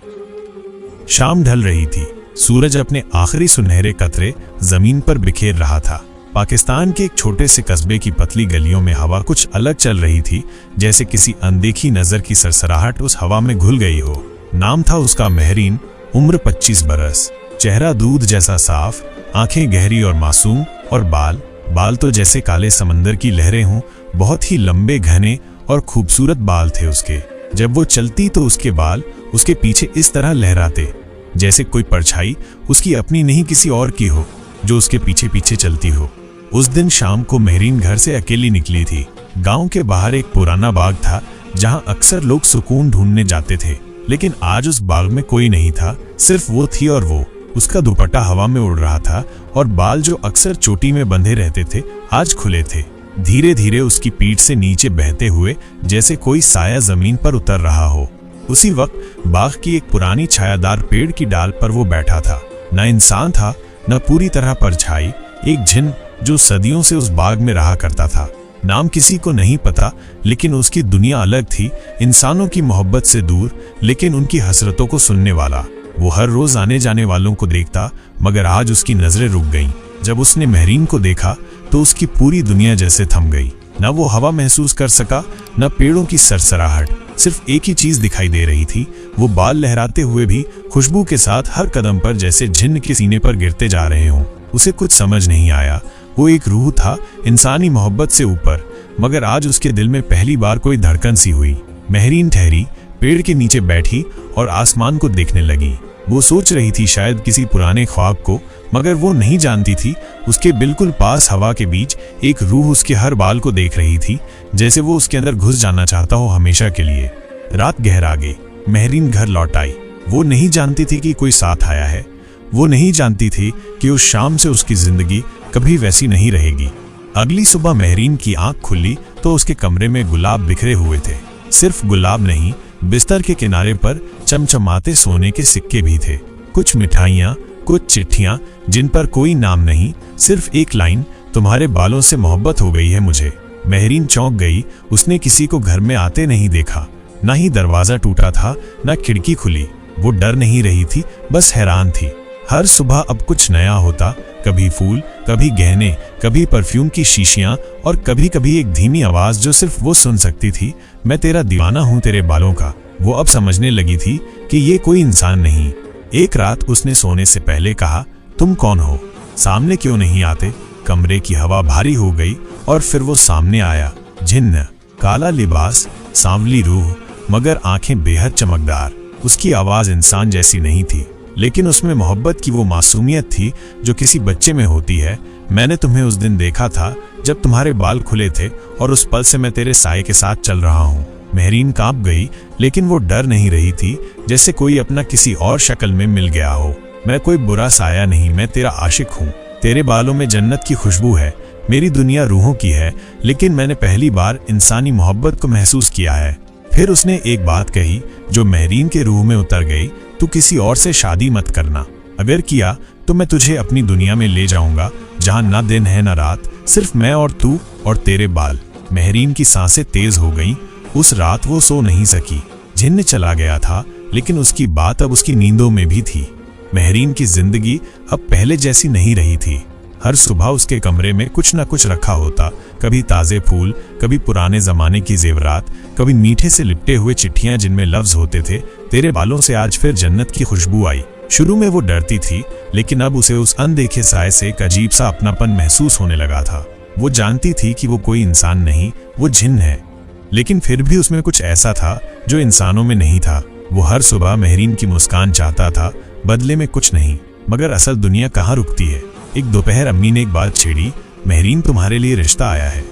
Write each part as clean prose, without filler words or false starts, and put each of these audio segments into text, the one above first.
शाम ढल रही थी। सूरज अपने आखिरी सुनहरे कतरे जमीन पर बिखेर रहा था। पाकिस्तान के एक छोटे से कस्बे की पतली गलियों में हवा कुछ अलग चल रही थी, जैसे किसी अनदेखी नजर की सरसराहट उस हवा में घुल गई हो। नाम था उसका महरीन, उम्र 25 बरस, चेहरा दूध जैसा साफ, आंखें गहरी और मासूम, और बाल तो जैसे काले समंदर की लहरें हों। बहुत ही लंबे, घने और खूबसूरत बाल थे उसके। जब वो चलती तो उसके बाल उसके पीछे इस तरह लहराते जैसे कोई परछाई उसकी अपनी नहीं किसी और की हो, जो उसके पीछे पीछे चलती हो। उस दिन शाम को महरीन घर से अकेली निकली थी। गांव के बाहर एक पुराना बाग था जहां अक्सर लोग सुकून ढूंढने जाते थे, लेकिन आज उस बाग में कोई नहीं था। सिर्फ वो थी और वो। उसका दुपट्टा हवा में उड़ रहा था और बाल जो अक्सर चोटी में बंधे रहते थे आज खुले थे, धीरे धीरे उसकी पीठ से नीचे बहते हुए, जैसे कोई साया जमीन पर उतर रहा हो। उसी वक्त बाग की एक पुरानी छायादार पेड़ की डाल पर वो बैठा था। न इंसान था, न पूरी तरह परछाई, एक जिन्न जो सदियों से उस बाग में रहा करता था। नाम किसी को नहीं पता, लेकिन उसकी दुनिया अलग थी, इंसानों की मोहब्बत से दूर, लेकिन उनकी हसरतों को सुनने वाला। वो हर रोज आने जाने वालों को देखता, मगर आज उसकी नजरें रुक गईं। जब उसने महरीन को देखा तो उसकी पूरी दुनिया जैसे थम गई। न वो हवा महसूस कर सका, न पेड़ों की सरसराहट। सिर्फ एक ही चीज दिखाई दे रही थी, वो बाल लहराते हुए भी खुशबू के साथ हर कदम पर जैसे जिन्न के सीने पर गिरते जा रहे हों। उसे कुछ समझ नहीं आया। वो एक रूह था, इंसानी मोहब्बत से ऊपर, मगर आज उसके दिल में पहली बार कोई धड़कन सी हुई। महरीन ठहरी, पेड़ के नीचे बैठी और आसमान को देखने लगी। वो सोच रही थी शायद किसी पुराने ख्वाब को, मगर वो नहीं जानती थी उसके बिल्कुल पास हवा के बीच एक रूह उसके हर बाल को देख रही थी, जैसे वो उसके अंदर घुस जाना चाहता हो हमेशा के लिए। रात गहरा गई। महरीन घर लौट आई। वो नहीं जानती थी कि कोई साथ आया है। वो नहीं जानती थी कि उस शाम से उसकी जिंदगी कभी वैसी नहीं रहेगी। अगली सुबह महरीन की आंख खुली तो उसके कमरे में गुलाब बिखरे हुए थे। सिर्फ गुलाब नहीं, बिस्तर के किनारे पर चमचमाते सोने के सिक्के भी थे। कुछ मिठाइयाँ, कुछ चिट्ठियाँ जिन पर कोई नाम नहीं, सिर्फ एक लाइन, तुम्हारे बालों से मोहब्बत हो गई है मुझे। महरीन चौंक गई। उसने किसी को घर में आते नहीं देखा, ना ही दरवाजा टूटा था, ना खिड़की खुली। वो डर नहीं रही थी, बस हैरान थी। हर सुबह अब कुछ नया होता, कभी फूल, कभी गहने, कभी परफ्यूम की शीशियां, और कभी कभी एक धीमी आवाज जो सिर्फ वो सुन सकती थी, मैं तेरा दीवाना हूं तेरे बालों का। वो अब समझने लगी थी कि ये कोई इंसान नहीं। एक रात उसने सोने से पहले कहा, तुम कौन हो? सामने क्यों नहीं आते? कमरे की हवा भारी हो गई और फिर वो सामने आया। जिन्न, काला लिबास, सांवली रूह, मगर आंखें बेहद चमकदार। उसकी आवाज इंसान जैसी नहीं थी, लेकिन उसमें मोहब्बत की वो मासूमियत थी जो किसी बच्चे में होती है। मैंने तुम्हें उस दिन देखा था जब तुम्हारे बाल खुले थे, और उस पल से मैं तेरे साये के साथ चल रहा हूँ। महरीन कांप गई, लेकिन वो डर नहीं रही थी, जैसे कोई अपना किसी और शक्ल में मिल गया हो। मैं कोई बुरा साया नहीं, मैं तेरा आशिक हूँ। तेरे बालों में जन्नत की खुशबू है। मेरी दुनिया रूहों की है, लेकिन मैंने पहली बार इंसानी मोहब्बत को महसूस किया है। फिर उसने एक बात कही जो महरीन के रूह में उतर गई, तू किसी और से शादी मत करना। अगर किया तो मैं तुझे अपनी दुनिया में ले जाऊंगा, जहां ना दिन है ना रात, सिर्फ मैं और तू और तेरे बाल। महरीन की सांसें तेज हो गईं। उस रात वो सो नहीं सकी। जिन्न चला गया था, लेकिन उसकी बात अब उसकी नींदों में भी थी। महरीन की जिंदगी अब पहले जैसी नहीं रही थी। हर सुबह उसके कमरे में कुछ न कुछ रखा होता, कभी ताजे फूल, कभी पुराने जमाने की जेवरात, कभी मीठे से लिपटे हुए चिट्ठियां जिनमें लफ्ज होते थे, तेरे बालों से आज फिर जन्नत की खुशबू आई। शुरू में वो डरती थी, लेकिन अब उसे उस अनदेखे साए से एक अजीब सा अपनापन महसूस होने लगा था। वो जानती थी कि वो कोई इंसान नहीं, वो जिन्न है, लेकिन फिर भी उसमें कुछ ऐसा था जो इंसानों में नहीं था। वो हर सुबह महरीन की मुस्कान चाहता था, बदले में कुछ नहीं। मगर असल दुनिया कहाँ रुकती है। एक दोपहर अम्मी ने एक बात छेड़ी, महरीन तुम्हारे लिए रिश्ता आया है।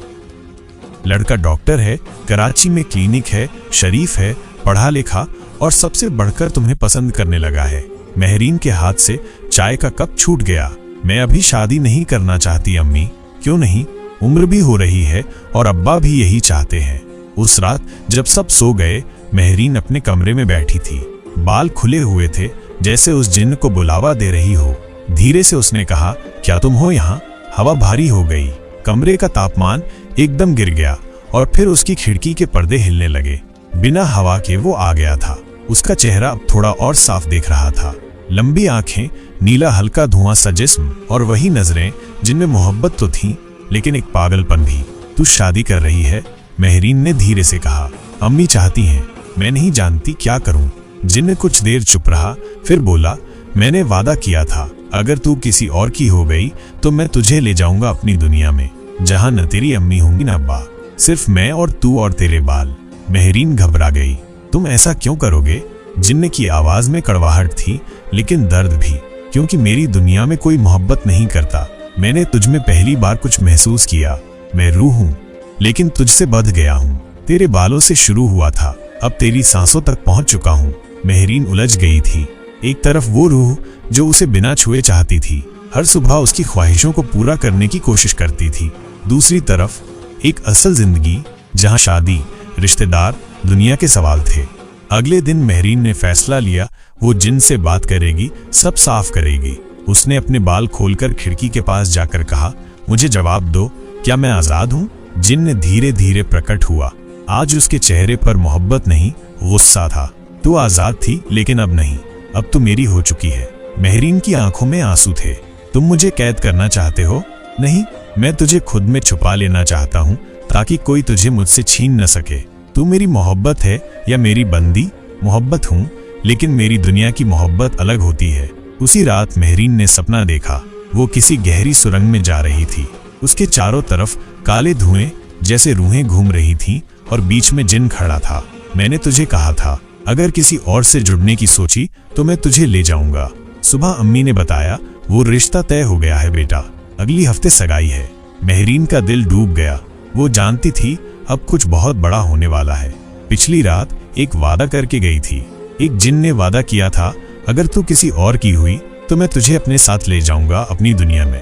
लड़का डॉक्टर है, कराची में क्लिनिक है, शरीफ है, पढ़ा लिखा, और सबसे बढ़कर तुम्हें पसंद करने लगा है। महरीन के हाथ से चाय का कप छूट गया। मैं अभी शादी नहीं करना चाहती अम्मी। क्यों नहीं? उम्र भी हो रही है और अब्बा भी यही चाहते हैं। उस रात जब सब सो गए, महरीन अपने कमरे में बैठी थी। बाल खुले हुए थे, जैसे उस जिन्न को बुलावा दे रही हो। धीरे से उसने कहा, क्या तुम हो यहाँ? हवा भारी हो गई। कमरे का तापमान एकदम गिर गया और फिर उसकी खिड़की के पर्दे हिलने लगे। बिना हवा के वो आ गया था। उसका चेहरा अब थोड़ा और साफ देख रहा था। लंबी आंखें, नीला हल्का धुआं सा जिस्म और वही नजरें जिनमें मोहब्बत तो थी लेकिन एक पागलपन भी। तू शादी कर रही है? मेहरीन ने धीरे से कहा। अम्मी चाहती हैं। मैं नहीं जानती क्या करूं। जिन्न कुछ देर चुप रहा, फिर बोला, मैंने वादा किया था अगर तू किसी और की हो गई तो मैं तुझे ले जाऊंगा अपनी दुनिया में, जहां न तेरी अम्मी होंगी न अब्बा, सिर्फ मैं और तू और तेरे बाल। मेहरीन घबरा गई। तुम ऐसा क्यों करोगे? जिन्न की आवाज में कड़वाहट थी लेकिन दर्द भी। क्योंकि मेरी दुनिया में कोई मोहब्बत नहीं करता। मैंने तुझ में पहली बार कुछ महसूस किया। मैं रूह हूँ लेकिन तुझसे बंध गया हूँ। तेरे बालों से शुरू हुआ था, अब तेरी सांसों तक पहुंच चुका हूँ। मेहरीन उलझ गई थी। एक तरफ वो रूह जो उसे बिना छुए चाहती थी, हर सुबह उसकी ख्वाहिशों को पूरा करने की कोशिश करती थी। दूसरी तरफ एक असल जिंदगी जहां शादी, रिश्तेदार, दुनिया के सवाल थे। अगले दिन मेहरीन ने फैसला लिया, वो जिन से बात करेगी, सब साफ करेगी। उसने अपने बाल खोलकर खिड़की के पास जाकर कहा, मुझे जवाब दो, क्या मैं आजाद हूँ? जिन ने धीरे धीरे प्रकट हुआ। आज उसके चेहरे पर मोहब्बत नहीं, गुस्सा था। तू आजाद थी लेकिन अब नहीं, अब तू मेरी हो चुकी है। मेहरीन की आंखों में आंसू थे। तुम मुझे कैद करना चाहते हो? नहीं, मैं तुझे खुद में छुपा लेना चाहता हूँ ताकि कोई तुझे मुझसे छीन न सके। तू मेरी मोहब्बत है या मेरी बंदी? मोहब्बत हूँ, लेकिन मेरी दुनिया की मोहब्बत अलग होती है। उसी रात मेहरीन ने सपना देखा। वो किसी गहरी सुरंग में जा रही थी। उसके चारों तरफ काले धुएं जैसे रूहें घूम रही थीं और बीच में जिन खड़ा था। मैंने तुझे कहा था अगर किसी और से जुड़ने की सोची तो मैं तुझे ले जाऊंगा। सुबह अम्मी ने बताया, वो रिश्ता तय हो गया है बेटा, अगली हफ्ते सगाई है। मेहरीन का दिल डूब गया। वो जानती थी अब कुछ बहुत बड़ा होने वाला है। पिछली रात एक वादा करके गई थी। एक जिन ने वादा किया था, अगर तू किसी और की हुई तो मैं तुझे अपने साथ ले जाऊंगा अपनी दुनिया में।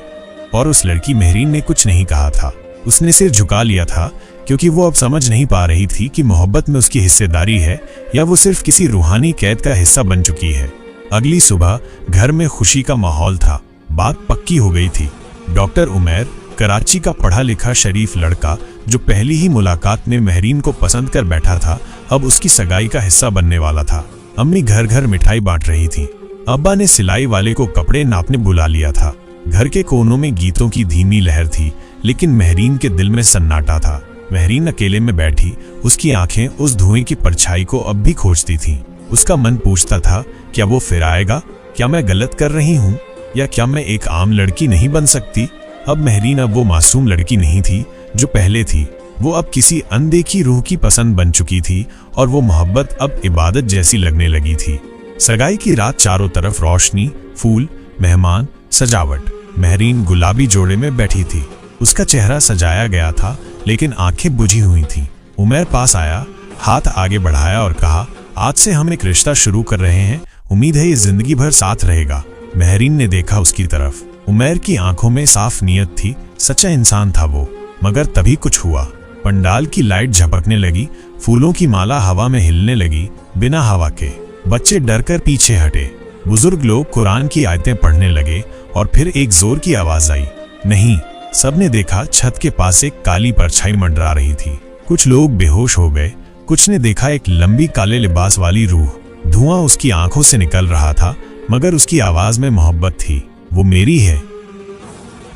और उस लड़की मेहरीन ने कुछ नहीं कहा था। उसने सिर झुका लिया था क्योंकि वो अब समझ नहीं पा रही थी कि मोहब्बत में उसकी हिस्सेदारी है या वो सिर्फ किसी रूहानी कैद का हिस्सा बन चुकी है। अगली सुबह घर में खुशी का माहौल था। बात पक्की हो गई थी। डॉक्टर उमैर, कराची का पढ़ा लिखा शरीफ लड़का जो पहली ही मुलाकात में मेहरीन को पसंद कर बैठा था, अब उसकी सगाई का हिस्सा बनने वाला था। अम्मी घर घर मिठाई बांट रही थी। अब्बा ने सिलाई वाले को कपड़े नापने बुला लिया था। घर के कोनों में गीतों की धीमी लहर थी, लेकिन मेहरीन के दिल में सन्नाटा था। मेहरीन अकेले में बैठी, उसकी आंखें उस धुएं की परछाई को अब भी खोजती थीं। उसका मन पूछता था, क्या वो फिर आएगा? क्या मैं गलत कर रही हूँ? या क्या मैं एक आम लड़की नहीं बन सकती? अब मेहरीन अब वो मासूम लड़की नहीं थी जो पहले थी। वो अब किसी अनदेखी रूह की पसंद बन चुकी थी और वो मोहब्बत अब इबादत जैसी लगने लगी थी। सगाई की रात चारों तरफ रोशनी, फूल, मेहमान, सजावट। मेहरीन गुलाबी जोड़े में बैठी थी। उसका चेहरा सजाया गया था लेकिन आंखें बुझी हुई थीं। उमैर पास आया, हाथ आगे बढ़ाया और कहा, आज से हम एक रिश्ता शुरू कर रहे हैं। उम्मीद है ये जिंदगी भर साथ रहेगा। मेहरीन ने देखा उसकी तरफ। उमैर की आंखों में साफ नीयत थी। सच्चा इंसान था वो। मगर तभी कुछ हुआ। पंडाल की लाइट झपकने लगी, फूलों की माला हवा में हिलने लगी बिना हवा के। बच्चे डरकर पीछे हटे। बुजुर्ग लोग कुरान की आयतें पढ़ने लगे और फिर एक जोर की आवाज आई, नहीं। सबने देखा छत के पास एक काली परछाई मंडरा रही थी। कुछ लोग बेहोश हो गए। कुछ ने देखा एक लंबी काले लिबास वाली रूह। धुआं उसकी आंखों से निकल रहा था मगर उसकी आवाज में मोहब्बत थी। वो मेरी है।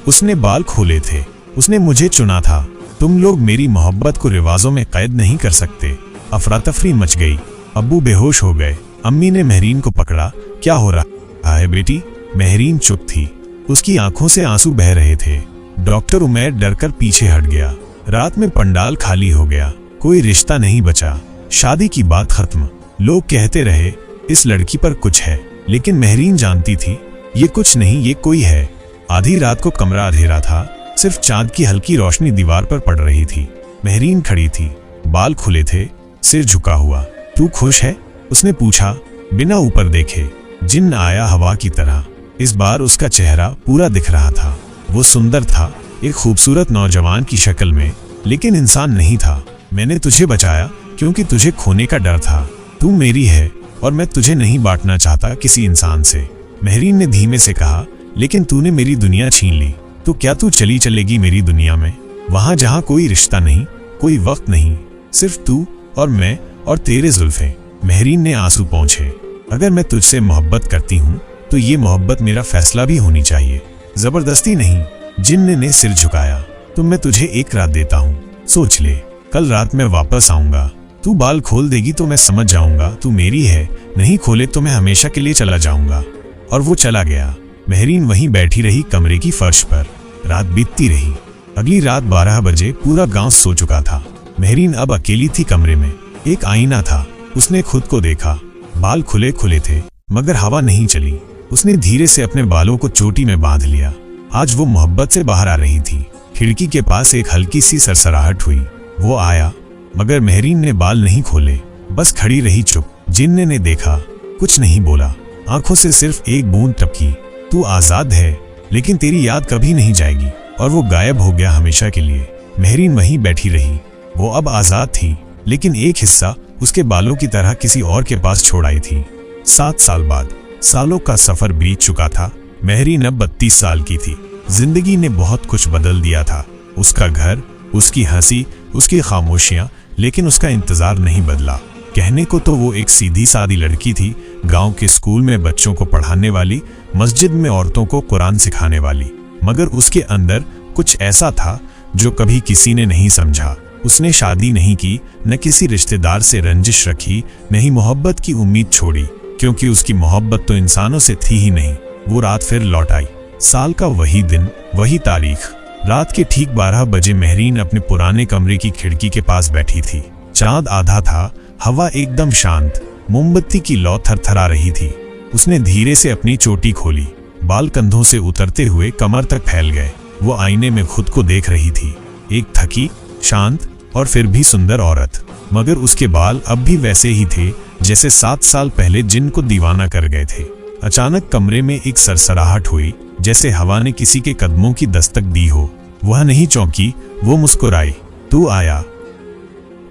उसने बाल खोले थे। उसने मुझे चुना था। तुम लोग मेरी मोहब्बत को रिवाजों में कैद नहीं कर सकते। अफरा तफरी मच गई। अब्बू बेहोश हो गए। अम्मी ने मेहरीन को पकड़ा। क्या हो रहा है बेटी? मेहरीन चुप थी। उसकी आंखों से आंसू बह रहे थे। डॉक्टर उमैर डरकर पीछे हट गया। रात में पंडाल खाली हो गया। कोई रिश्ता नहीं बचा। शादी की बात खत्म। लोग कहते रहे इस लड़की पर कुछ है, लेकिन मेहरीन जानती थी ये कुछ नहीं, ये कोई है। आधी रात को कमरा अंधेरा था। सिर्फ चांद की हल्की रोशनी दीवार पर पड़ रही थी। मेहरीन खड़ी थी, बाल खुले थे, सिर झुका हुआ। तू खुश है? उसने पूछा बिना ऊपर देखे। जिन्न आया हवा की तरह। इस बार उसका चेहरा पूरा दिख रहा था। वो सुंदर था, एक खूबसूरत नौजवान की शक्ल में, लेकिन इंसान नहीं था। मैंने तुझे बचाया क्योंकि तुझे खोने का डर था। तू मेरी है और मैं तुझे नहीं बांटना चाहता किसी इंसान से। मेहरीन ने धीमे से कहा, लेकिन तूने मेरी दुनिया छीन ली। तो क्या तू चली चलेगी मेरी दुनिया में, वहां जहां कोई रिश्ता नहीं, कोई वक्त नहीं, सिर्फ तू और मैं और तेरे जुल्फे। महरीन ने आंसू पोंछे। अगर मैं तुझसे मोहब्बत करती हूँ तो ये मोहब्बत मेरा फैसला भी होनी चाहिए, जबरदस्ती नहीं। जिन्न ने सिर झुकाया। तो मैं तुझे एक रात देता हूँ, सोच ले। कल रात मैं वापस आऊंगा। तू बाल खोल देगी तो मैं समझ जाऊंगा तू मेरी है, नहीं खोले तो मैं हमेशा के लिए चला जाऊंगा। और वो चला गया। महरीन वहीं बैठी रही कमरे की फर्श पर। रात बीतती रही। अगली रात 12 बजे पूरा गांव सो चुका था। महरीन अब अकेली थी कमरे में। एक आईना था। उसने खुद को देखा। बाल खुले खुले थे मगर हवा नहीं चली। उसने धीरे से अपने बालों को चोटी में बांध लिया। आज वो मोहब्बत से बाहर आ रही थी। खिड़की के पास एक हल्की सी सरसराहट हुई। वो आया मगर महरीन ने बाल नहीं खोले, बस खड़ी रही चुप। जिन्न ने देखा, कुछ नहीं बोला। आंखों से सिर्फ एक बूंद टपकी। तू आजाद है लेकिन तेरी याद कभी नहीं जाएगी। और वो गायब हो गया हमेशा के लिए। महरीन वहीं बैठी रही। वो अब आजाद थी लेकिन एक हिस्सा उसके बालों की तरह किसी और के पास छोड़ आई थी। 7 साल बाद सालों का सफर बीत चुका था। महरीन अब 32 साल की थी। जिंदगी ने बहुत कुछ बदल दिया था। उसका घर, उसकी हंसी, उसकी खामोशियां, लेकिन उसका इंतजार नहीं बदला। कहने को तो वो एक सीधी सादी लड़की थी, गांव के स्कूल में बच्चों को पढ़ाने वाली, मस्जिद में औरतों को कुरान सिखाने वाली। मगर उसके अंदर कुछ ऐसा था जो कभी किसी ने नहीं समझा। उसने शादी नहीं की, न किसी रिश्तेदार से रंजिश रखी, न ही मोहब्बत की उम्मीद छोड़ी, क्योंकि उसकी मोहब्बत तो इंसानों से थी ही नहीं। वो रात फिर लौट आई। साल का वही दिन, वही तारीख। रात के ठीक 12 बजे महरीन अपने पुराने कमरे की खिड़की के पास बैठी थी। चांद आधा था, हवा एकदम शांत, मोमबत्ती की लौ थरथरा रही थी। उसने धीरे से अपनी चोटी खोली। बाल कंधों से उतरते हुए कमर तक फैल गए। वो आईने में खुद को देख रही थी, एक थकी, शांत और फिर भी सुंदर औरत। मगर उसके बाल अब भी वैसे ही थे जैसे 7 साल पहले जिनको दीवाना कर गए थे। अचानक कमरे में एक सरसराहट हुई, जैसे हवा ने किसी के कदमों की दस्तक दी हो। वह नहीं चौंकी, वो मुस्कुराई। तू आया।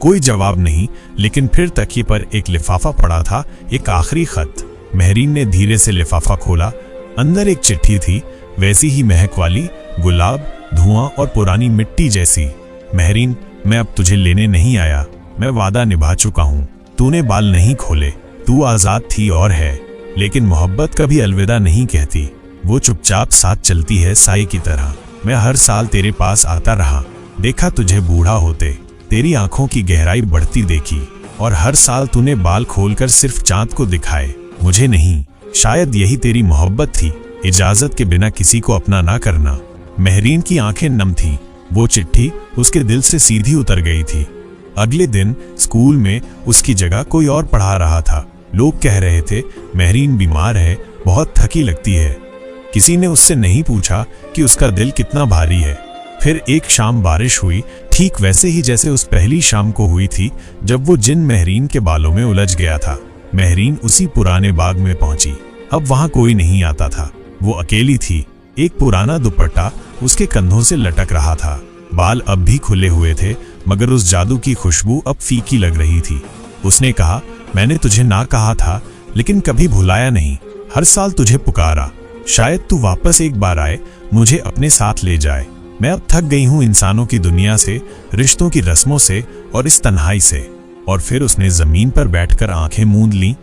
कोई जवाब नहीं, लेकिन फिर तकिए पर एक लिफाफा पड़ा था, एक आखिरी खत। महरीन ने धीरे से लिफाफा खोला। अंदर एक चिट्ठी थी, वैसी ही महक वाली, गुलाब, धुआं और पुरानी मिट्टी जैसी। महरीन, मैं अब तुझे लेने नहीं आया। मैं वादा निभा चुका हूँ। तूने बाल नहीं खोले। तू आजाद थी और है, लेकिन मोहब्बत कभी अलविदा नहीं कहती। वो चुपचाप साथ चलती है साए की तरह। मैं हर साल तेरे पास आता रहा, देखा तुझे बूढ़ा होते, तेरी आंखों की गहराई बढ़ती देखी, और हर साल तूने बाल खोलकर सिर्फ चांद को दिखाए, मुझे नहीं। शायद यही तेरी मोहब्बत थी, इजाजत के बिना किसी को अपना ना करना। महरीन की आंखें नम थीं। वो चिट्ठी उसके दिल से सीधी उतर गई थी। अगले दिन स्कूल में उसकी जगह कोई और पढ़ा रहा था। लोग कह रहे थे, महरीन बीमार है, बहुत थकी लगती है। किसी ने उससे नहीं पूछा कि उसका दिल कितना भारी है। फिर एक शाम बारिश हुई, ठीक वैसे ही जैसे उस पहली शाम को हुई थी जब वो जिन महरीन के बालों में उलझ गया था। महरीन उसी पुराने बाग में पहुंची। अब वहां कोई नहीं आता था। वो अकेली थी। एक पुराना दुपट्टा उसके कंधों से लटक रहा था। बाल अब भी खुले हुए थे, मगर उस जादू की खुशबू अब फीकी लग रही थी। उसने कहा, मैंने तुझे ना कहा था, लेकिन कभी भुलाया नहीं। हर साल तुझे पुकारा। शायद तू वापस एक बार आए, मुझे अपने साथ ले जाए। मैं अब थक गई हूँ इंसानों की दुनिया से, रिश्तों की रस्मों से और इस तन्हाई से। और फिर उसने जमीन पर बैठकर आंखें मूंद लीं।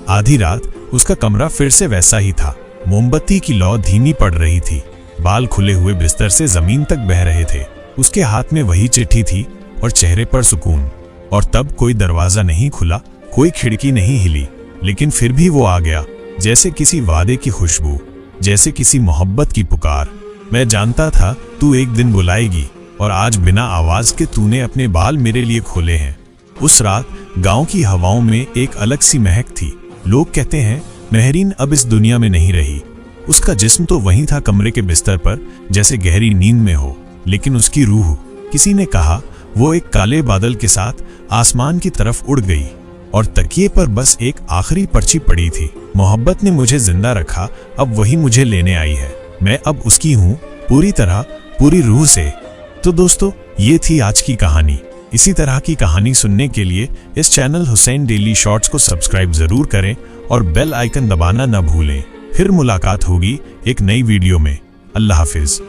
आधी रात उसका कमरा फिर से वैसा ही था। मोमबत्ती की लौ धीमी पड़ रही थी। बाल खुले हुए बिस्तर से जमीन तक बह रहे थे। उसके हाथ में वही चिट्ठी थी और चेहरे पर सुकून। और तब कोई दरवाजा नहीं खुला, कोई खिड़की नहीं हिली, लेकिन फिर भी वो आ गया, जैसे किसी वादे की खुशबू, जैसे किसी मोहब्बत की पुकार। मैं जानता था तू एक दिन बुलाएगी, और आज बिना आवाज के तूने अपने बाल मेरे लिए खोले हैं। उस रात गांव की हवाओं में एक अलग सी महक थी। लोग कहते हैं महरीन अब इस दुनिया में नहीं रही। उसका जिस्म तो वहीं था कमरे के बिस्तर पर, जैसे गहरी नींद में हो, लेकिन उसकी रूह, किसी ने कहा, वो एक काले बादल के साथ आसमान की तरफ उड़ गई। और तकिए पर बस एक आखिरी पर्ची पड़ी थी, मोहब्बत ने मुझे जिंदा रखा, अब वही मुझे लेने आई है। मैं अब उसकी हूँ, पूरी तरह, पूरी रूह से। तो दोस्तों, ये थी आज की कहानी। इसी तरह की कहानी सुनने के लिए इस चैनल हुसैन डेली शॉर्ट्स को सब्सक्राइब जरूर करें और बेल आइकन दबाना न भूलें। फिर मुलाकात होगी एक नई वीडियो में। अल्लाह हाफिज।